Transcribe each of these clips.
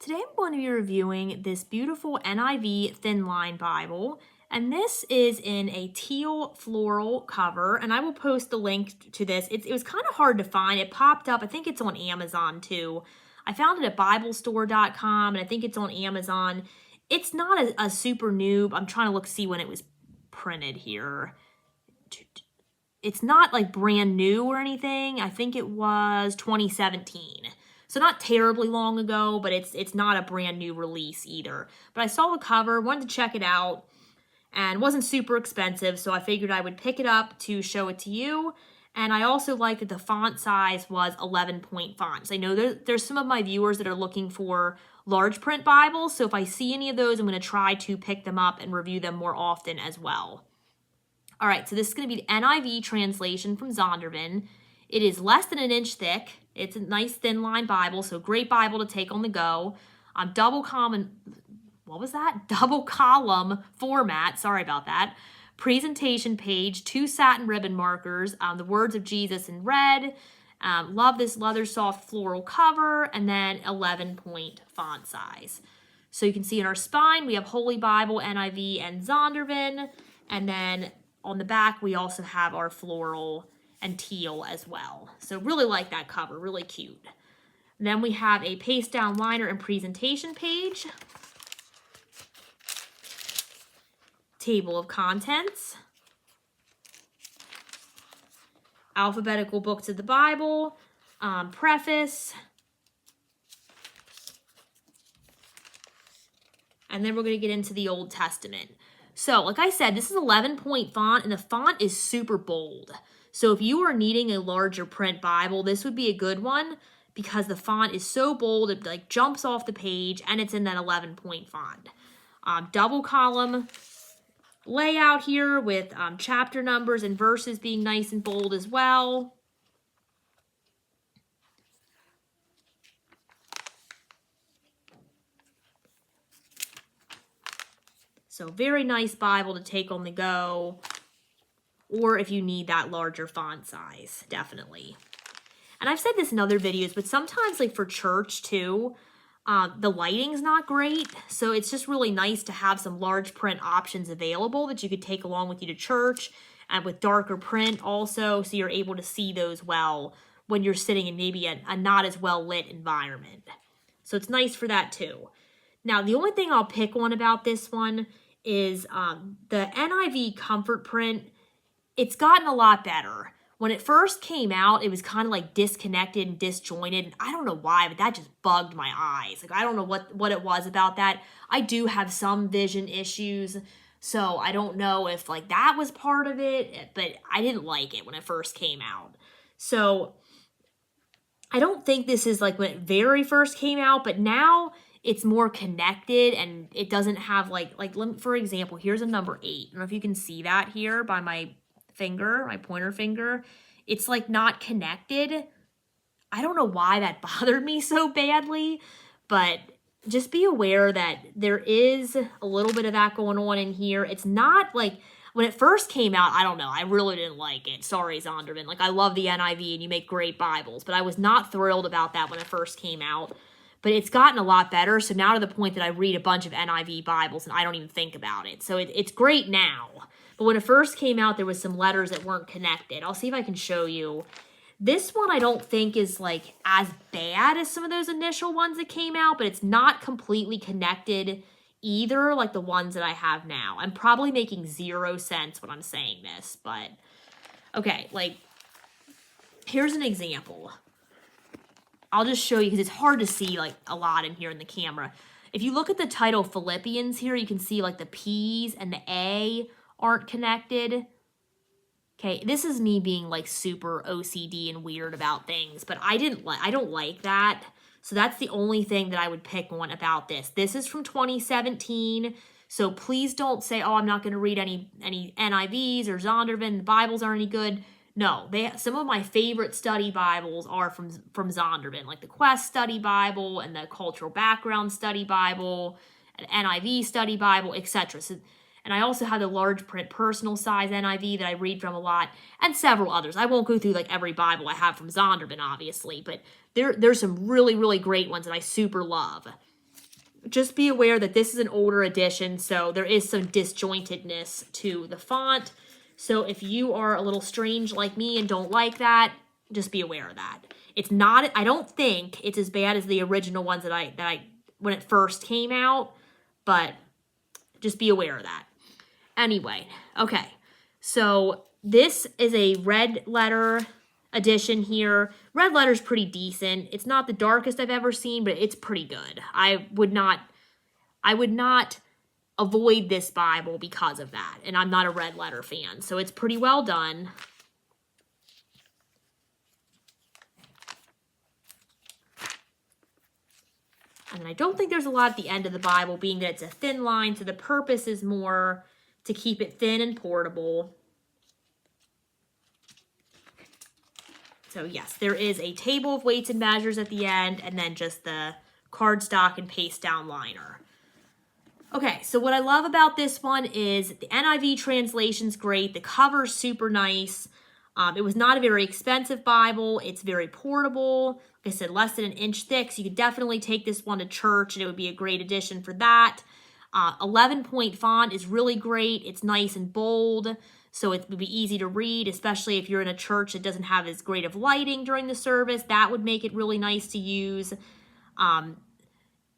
Today I'm going to be reviewing this beautiful NIV Thinline Bible, and this is in a teal floral cover, and I will post the link to this. It was kind of hard to find. It popped up. I think it's on Amazon too. I found it at BibleStore.com, and I think it's on Amazon. It's not a super new. I'm trying to see when it was printed here. It's not like brand new or anything. I think it was 2017. So not terribly long ago, but it's not a brand new release either. But I saw the cover, wanted to check it out, and wasn't super expensive, so I figured I would pick it up to show it to you. And I also like that the font size was 11-point fonts. I know there's some of my viewers that are looking for large print Bibles, so if I see any of those, I'm going to try to pick them up and review them more often as well. All right, so this is going to be the NIV translation from Zondervan. It is less than an inch thick. It's a nice thin line Bible, so great Bible to take on the go. Double column format, sorry about that. Presentation page, 2 satin ribbon markers, the words of Jesus in red. Love this leather soft floral cover, and then 11-point font size. So you can see in our spine, we have Holy Bible, NIV, and Zondervan. And then on the back, we also have our floral and teal as well. So really like that cover, really cute. And then we have a paste down liner and presentation page. Table of contents. Alphabetical books of the Bible. Preface. And then we're going to get into the Old Testament. So, like I said, this is 11-point font, and the font is super bold. So if you are needing a larger print Bible, this would be a good one because the font is so bold, it jumps off the page, and it's in that 11-point font. Double column layout here with chapter numbers and verses being nice and bold as well. So very nice Bible to take on the go, or if you need that larger font size, definitely. And I've said this in other videos, but sometimes for church too, the lighting's not great. So it's just really nice to have some large print options available that you could take along with you to church, and with darker print also, so you're able to see those well when you're sitting in maybe a not as well lit environment. So it's nice for that too. Now, the only thing I'll pick on about this one is the NIV comfort print. It's gotten a lot better. When it first came out, it was kind of disconnected and disjointed. And I don't know why, but that just bugged my eyes. I don't know what it was about that. I do have some vision issues, so I don't know if that was part of it, but I didn't like it when it first came out. So I don't think this is when it very first came out, but now it's more connected, and it doesn't have for example, here's a number 8. I don't know if you can see that here by my finger, my pointer finger. It's not connected. I don't know why that bothered me so badly, but just be aware that there is a little bit of that going on in here. It's not when it first came out, I don't know, I really didn't like it. Sorry, Zondervan. I love the NIV and you make great Bibles, but I was not thrilled about that when it first came out. But it's gotten a lot better, so now to the point that I read a bunch of NIV Bibles and I don't even think about it. So it's great now. But when it first came out, there was some letters that weren't connected. I'll see if I can show you. This one I don't think is as bad as some of those initial ones that came out, but it's not completely connected either, like the ones that I have now. I'm probably making 0 sense when I'm saying this, but okay, here's an example. I'll just show you because it's hard to see a lot in here in the camera. If you look at the title Philippians here, you can see the P's and the A aren't connected. Okay, this is me being super OCD and weird about things, but I don't like that. So that's the only thing that I would pick on about this. This is from 2017, so please don't say, oh, I'm not going to read any NIVs or Zondervan, the Bibles aren't any good. No, some of my favorite study Bibles are from Zondervan, like the Quest Study Bible and the Cultural Background Study Bible, an NIV Study Bible, etc. So, and I also have the large print personal size NIV that I read from a lot, and several others. I won't go through every Bible I have from Zondervan, obviously, but there's some really, really great ones that I super love. just be aware that this is an older edition, so there is some disjointedness to the font. So if you are a little strange like me and don't like that, just be aware of that. It's not, I don't think it's as bad as the original ones that I when it first came out, but just be aware of that. Anyway, okay. So this is a red letter edition here. Red letter is pretty decent. It's not the darkest I've ever seen, but it's pretty good. I would not avoid this Bible because of that. And I'm not a red letter fan. So it's pretty well done. And I don't think there's a lot at the end of the Bible, being that it's a thin line. So the purpose is more to keep it thin and portable. So yes, there is a table of weights and measures at the end, and then just the cardstock and paste down liner. Okay, so what I love about this one is the NIV translation's great. The cover's super nice. It was not a very expensive Bible. It's very portable. Like I said, less than an inch thick, so you could definitely take this one to church, and it would be a great addition for that. 11-point font is really great. It's nice and bold, so it would be easy to read, especially if you're in a church that doesn't have as great of lighting during the service. That would make it really nice to use.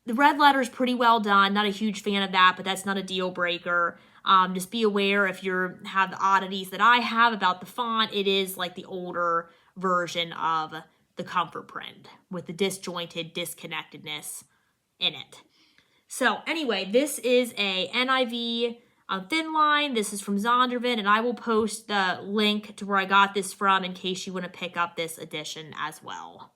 The red letter is pretty well done. Not a huge fan of that, but that's not a deal breaker. Just be aware if you have the oddities that I have about the font, it is like the older version of the comfort print with the disjointed disconnectedness in it. So anyway, this is a NIV Thinline. This is from Zondervan, and I will post the link to where I got this from in case you want to pick up this edition as well.